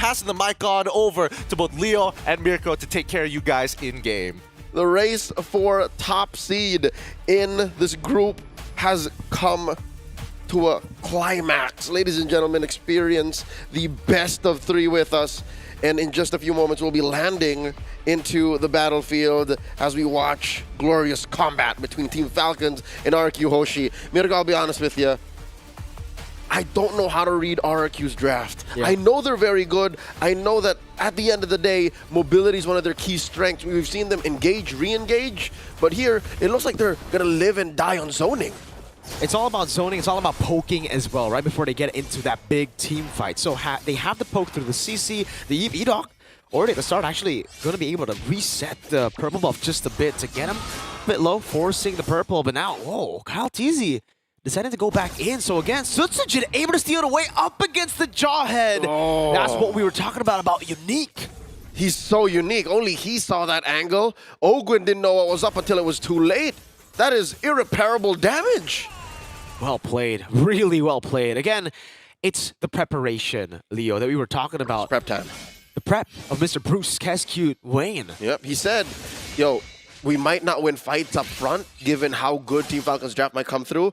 passing the mic on over to both Leo and Mirko to take care of you guys in-game. The race for top seed in this group has come to a climax. Ladies and gentlemen, experience the best of three with us. And in just a few moments, we'll be landing into the battlefield as we watch glorious combat between Team Falcons and Rrq Hoshi. Mirko, I'll be honest with you. I don't know how to read Rrq's draft. Yeah. I know they're very good. I know that at the end of the day, mobility is one of their key strengths. We've seen them engage, re-engage, but here, it looks like they're going to live and die on zoning. It's all about zoning. It's all about poking as well, right before they get into that big team fight. So they have the poke through the CC, the Eve Edok, already at the start actually going to be able to reset the purple buff just a bit to get him a bit low, forcing the purple. But now, whoa, Kyle Teasy decided to go back in. So again, Sutsujin able to steal it away up against the Jawhead. Oh. That's what we were talking about unique. He's so unique. Only he saw that angle. Ogwin didn't know what was up until it was too late. That is irreparable damage. Well played. Really well played. Again, it's the preparation, Leo, that we were talking about. It's prep time. The prep of Mr. Bruce Cascute Wayne. Yep, he said, yo, we might not win fights up front, given how good Team Falcon's draft might come through.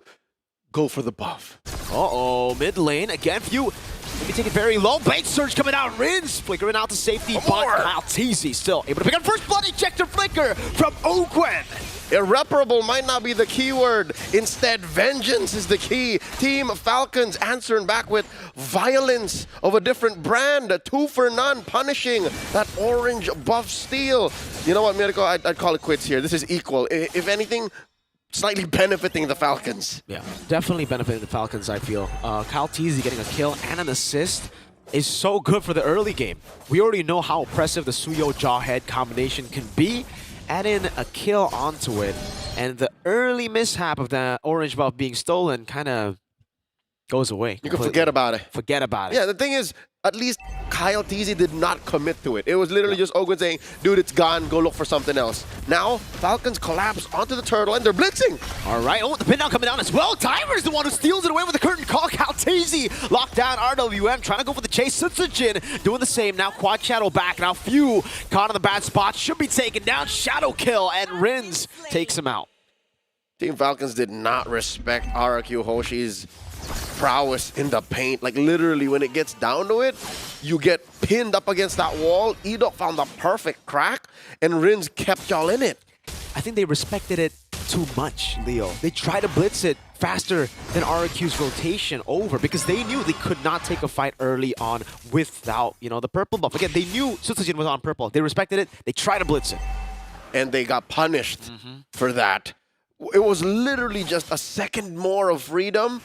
Go for the buff. Uh-oh, mid lane. Again, few. Maybe take it very low. Bait surge coming out. Rins flickering out to safety. But Kyle Teasy still able to pick up first blood ejector flicker from Ogwen. Irreparable might not be the keyword. Instead, vengeance is the key. Team Falcons answering back with violence of a different brand. A 2 for none, punishing that orange buff steal. You know what, Mirko? I'd call it quits here. This is equal. If anything, slightly benefiting the Falcons. Yeah, definitely benefiting the Falcons, I feel. Kyle Teasy getting a kill and an assist is so good for the early game. We already know how impressive the Suyo Jawhead combination can be. Add in a kill onto it, and the early mishap of the orange buff being stolen kind of goes away. You can forget about it. Forget about it. Yeah, the thing is, at least Kyle Teasy did not commit to it. It was literally just Ogwen saying, dude, it's gone, go look for something else. Now, Falcons collapse onto the turtle and they're blitzing. All right, oh, the pin down coming down as well. Diver's the one who steals it away with the curtain call. Kyle Teasy locked down RWM, trying to go for the chase. Sutsujin doing the same. Now Quad Shadow back. Now Few caught in the bad spot. Should be taken down. Shadow kill, and Rins takes him out. Team Falcons did not respect Rrq Hoshi's prowess in the paint. Like literally when it gets down to it, you get pinned up against that wall. Edok found the perfect crack and Rins kept y'all in it. I think they respected it too much, Leo. They tried to blitz it faster than Rrq's rotation over because they knew they could not take a fight early on without, you know, the purple buff. Again, they knew Sutsujin was on purple. They respected it. They tried to blitz it. And they got punished for that. It was literally just a second more of freedom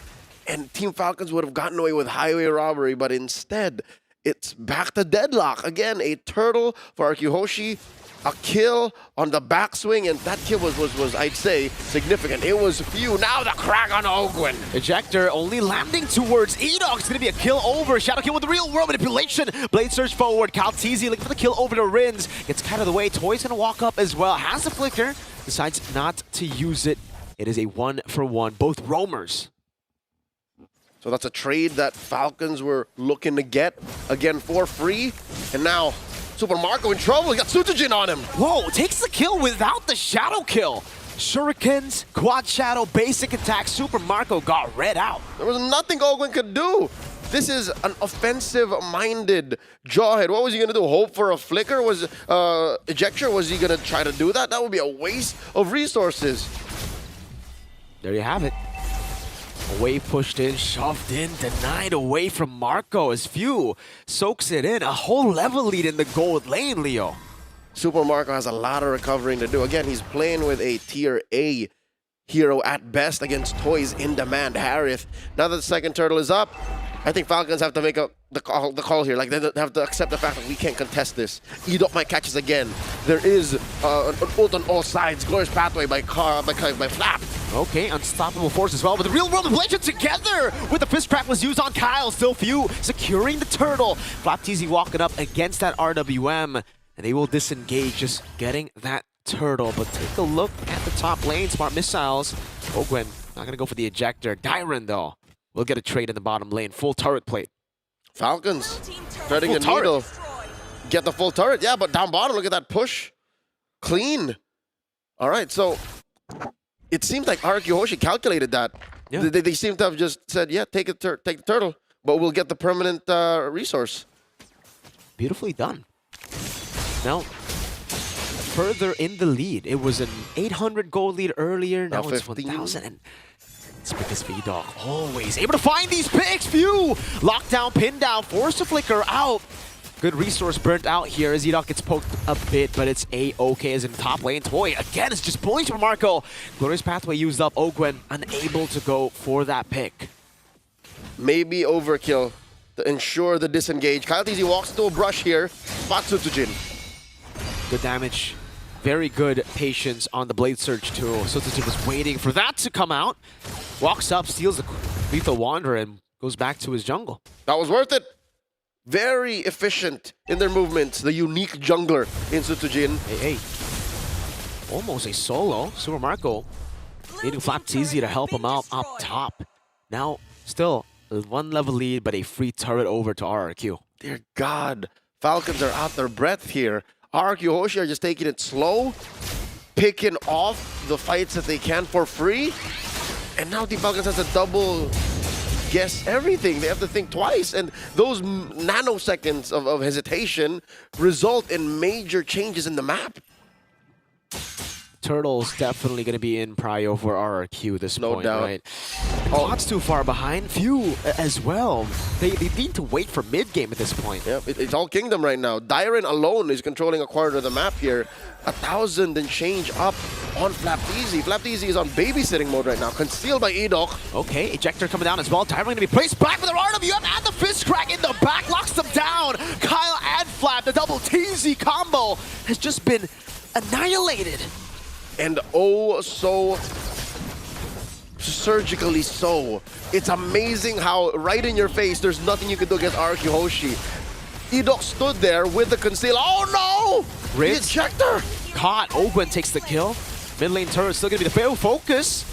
and Team Falcons would have gotten away with highway robbery, but instead, it's back to deadlock. Again, a turtle for Rrq Hoshi, a kill on the backswing, and that kill was I'd say, significant. It was Few. Now the crack on Ogwen. Ejector only landing towards Edok. It's going to be a kill over. Shadow kill with the real world manipulation. Blade surge forward. Kyle Teasy looking for the kill over to Rins. Gets cut out of the way. Toy's going to walk up as well. Has the flicker. Decides not to use it. It is a 1-for-1. Both roamers. So that's a trade that Falcons were looking to get, again, for free. And now, Super Marco in trouble. He got Sutsujin on him. Whoa, takes the kill without the shadow kill. Shurikens, quad shadow, basic attack. Super Marco got read out. There was nothing Ogwen could do. This is an offensive-minded Jawhead. What was he going to do? Hope for a flicker? Was ejector? Was he going to try to do that? That would be a waste of resources. There you have it. Away pushed in, shoved in, denied away from Marco as Few soaks it in. A whole level lead in the gold lane, Leo. Super Marco has a lot of recovering to do. Again, he's playing with a tier A hero at best against Toys in demand, Harith. Now that the second turtle is up, I think Falcons have to make the call here. Like, they have to accept the fact that we can't contest this. Edok might catch us again. There is an ult on all sides. Glorious pathway by Flap. Okay, unstoppable force as well. But the real world legend together with the fist crack was used on Kyle. Still Few securing the turtle. Flap Teasy walking up against that RWM. And they will disengage, just getting that turtle. But take a look at the top lane. Smart missiles. Ogwen not going to go for the ejector. Dyron, though, will get a trade in the bottom lane. Full turret plate. Falcons Threading the Full turret. needle. Get the full turret. Yeah, but down bottom, look at that push. Clean. All right, so it seems like Rrq Hoshi calculated that. Yeah. They seem to have just said, yeah, take the turtle, but we'll get the permanent resource. Beautifully done. Now, further in the lead. It was an 800 gold lead earlier. Now it's 15. 1,000. And it's because V-Dog always able to find these picks. Phew! Lockdown, pin down, force to flicker out. Good resource burnt out here as Z-Dog gets poked a bit, but it's A-OK as in top lane. Toy, again, is just pulling from Marco. Glorious Pathway used up. Ogwen unable to go for that pick. Maybe overkill to ensure the disengage. Kyle TZ walks into a brush here. Spots Sutsujin. Good damage. Very good patience on the Blade Surge too. Sutsujin was waiting for that to come out. Walks up, steals the Lethal Wanderer, and goes back to his jungle. That was worth it. Very efficient in their movements. The unique jungler in Sutsujin. Hey. Almost a solo. Super Marco needing Flap TZ to help him out up top. Now, still a 1 level lead, but a free turret over to Rrq. Dear God. Falcons are out their breath here. Rrq Hoshi are just taking it slow, picking off the fights that they can for free. And now Team Falcons has a double guess everything. They have to think twice. And those nanoseconds of hesitation result in major changes in the map. Turtle's definitely going to be in prio for Rrq at this No point, doubt. right? Cloud's too far behind. Few as well. They need to wait for mid-game at this point. Yep, it's all Kingdom right now. Dyren alone is controlling a quarter of the map here. 1,000 and change up on Flap TZ. Flap TZ is on babysitting mode right now, concealed by Edok. Okay, Ejector coming down as well. Dyren going to be placed back with the RWM and the fist crack in the back. Locks them down. Kyle and Flap, the double TZ combo has just been annihilated. And oh, so surgically so. It's amazing how right in your face, there's nothing you can do against Rrq Hoshi. Edok stood there with the conceal. Oh no! Riz. The ejector! Caught. Ogwen takes the kill. Mid lane turret still going to be the fail focus.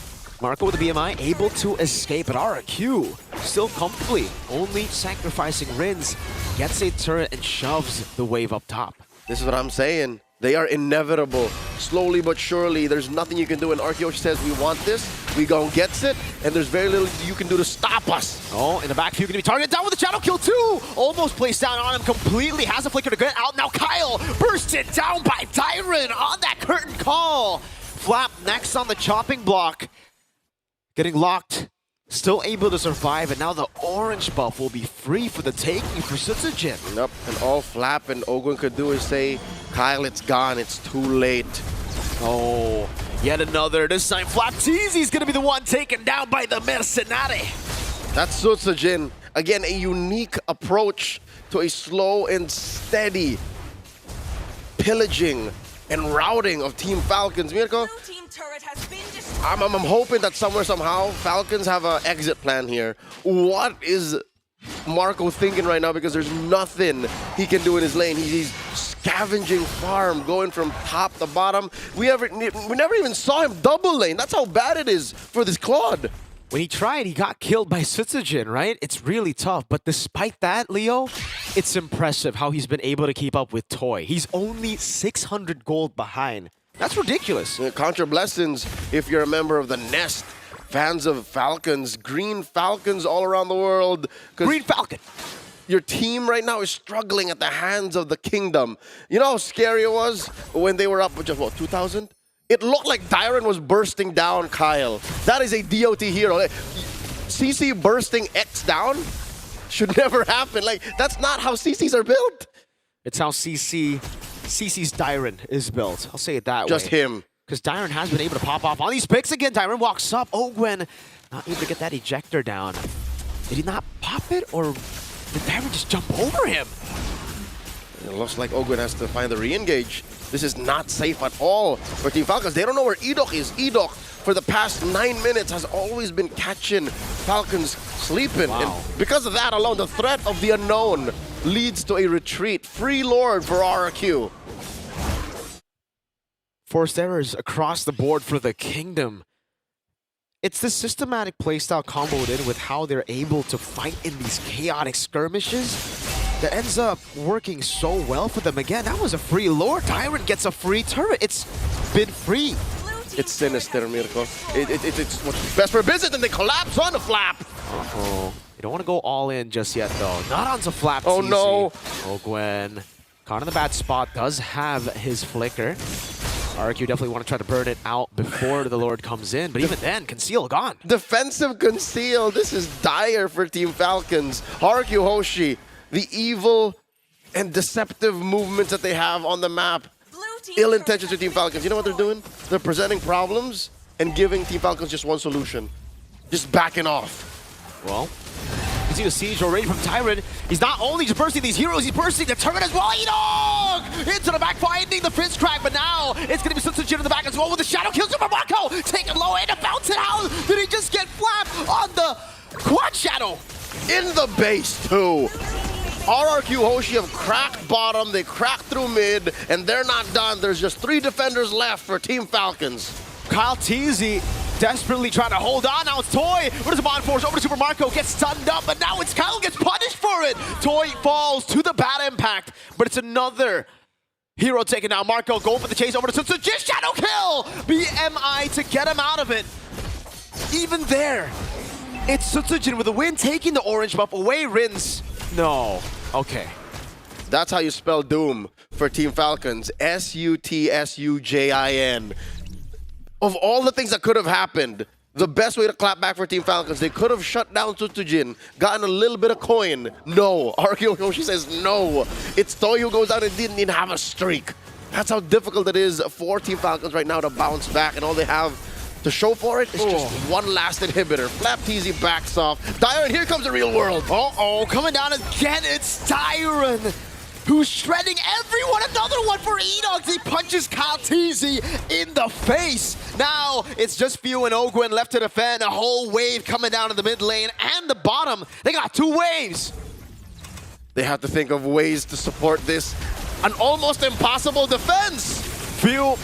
Marco with the BMI able to escape, but Rrq still comfortably only sacrificing Rins. Gets a turret and shoves the wave up top. This is what I'm saying. They are inevitable. Slowly but surely, there's nothing you can do. And Rrq Hoshi says, we want this, we go and gets it, and there's very little you can do to stop us. Oh, in the back, Few going to be targeted down with the shadow kill too. Almost placed down on him completely. Has a flicker to get out. Now Kyle bursted down by Dyren on that curtain call. Flap next on the chopping block. Getting locked. Still able to survive, and now the orange buff will be free for the taking for Sutsujin. Yep, and all Flap and Ogwen could do is say, Kyle, it's gone, it's too late. Oh, yet another. This time Flap TZ is going to be the one taken down by the Mercenary. That's Sutsujin. Again, a unique approach to a slow and steady pillaging and routing of Team Falcons. Mirko, I'm hoping that somewhere, somehow, Falcons have an exit plan here. What is Marco thinking right now? Because there's nothing he can do in his lane. He's scavenging farm, going from top to bottom. We never even saw him double lane. That's how bad it is for this Claude. When he tried, he got killed by Sutsujin, right? It's really tough. But despite that, Leo, it's impressive how he's been able to keep up with Toy. He's only 600 gold behind. That's ridiculous. Contra blessings if you're a member of the Nest. Fans of Falcons, green Falcons all around the world. Green Falcon. Your team right now is struggling at the hands of the Kingdom. You know how scary it was when they were up with just, what, 2,000? It looked like Dyren was bursting down Kyle. That is a DOT hero. CC bursting X down should never happen. Like, that's not how CCs are built. It's how CC's Dyren is built. I'll say it that way. Just him. Because Dyren has been able to pop off on these picks again. Dyren walks up. Ogwen not able to get that ejector down. Did he not pop it, or did Dyren just jump over him? It looks like Ogwen has to find the re-engage. This is not safe at all for Team Falcons. They don't know where Edok is. Edok, for the past 9 minutes, has always been catching Falcons sleeping. Wow. And because of that alone, the threat of the unknown leads to a retreat. Free Lord for Rrq. Forced errors across the board for the Kingdom. It's the systematic playstyle comboed in with how they're able to fight in these chaotic skirmishes that ends up working so well for them. Again, that was a free Lord. Tyrant gets a free turret. It's been free. It's sinister, Mirko. It's what's best for business, and they collapse on the flap. Uh-oh. You don't want to go all in just yet, though. Not onto flap. Oh, easy. no. Oh, Gwen. Caught in the bad spot. Does have his flicker. Rrq definitely want to try to burn it out before the Lord comes in. But even then, Conceal gone. Defensive conceal. This is dire for Team Falcons. Rrq Hoshi, the evil and deceptive movements that they have on the map. Ill intentions to Team Falcons. You know what they're doing? They're presenting problems and giving Team Falcons just one solution. Just backing off. Well, you can see the siege already from Tyrant. He's not only just bursting these heroes, he's bursting the turret as well. Edog! Into the back, finding the fist crack, but now it's going to be Sutsujin in the back as well with the shadow kill. Super Marco taking low and to bounce it out. Did he just get flapped on the quad shadow? In the base, too. Rrq Hoshi have cracked bottom, they cracked through mid, and they're not done. There's just 3 defenders left for Team Falcons. Kyle Teasy desperately trying to hold on. Now it's Toy. What is the bond force? Over to Super Marco. Gets stunned up, but now it's Kyle gets punished for it. Toy falls to the bad impact, but it's another hero taken down. Marco going for the chase over to Sutsujin. Shadow kill! BMI to get him out of it. Even there, it's Sutsujin with the win, taking the orange buff away. Rins. No. Okay. That's how you spell doom for Team Falcons. S-U-T-S-U-J-I-N. Of all the things that could have happened, the best way to clap back for Team Falcons, they could have shut down Sutsujin, gotten a little bit of coin. No. Rrq Hoshi says no. It's Toy who goes out and didn't even have a streak. That's how difficult it is for Team Falcons right now to bounce back, and all they have to show for it is just one last inhibitor. Flap Teasy backs off. Tyrant, here comes the real world. Uh-oh, coming down again, it's Tyrant, who's shredding everyone. Another one for Enox. He punches Kyle Teasy in the face. Now, it's just Few and Ogwen left to defend. A whole wave coming down in the mid lane and the bottom. They got 2 waves. They have to think of ways to support this. An almost impossible defense. Few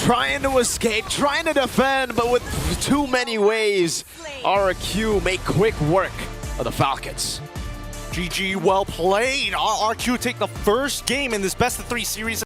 trying to escape, trying to defend, but with too many waves, Rrq make quick work of the Falcons. GG, well played. Rrq take the first game in this best of 3 series.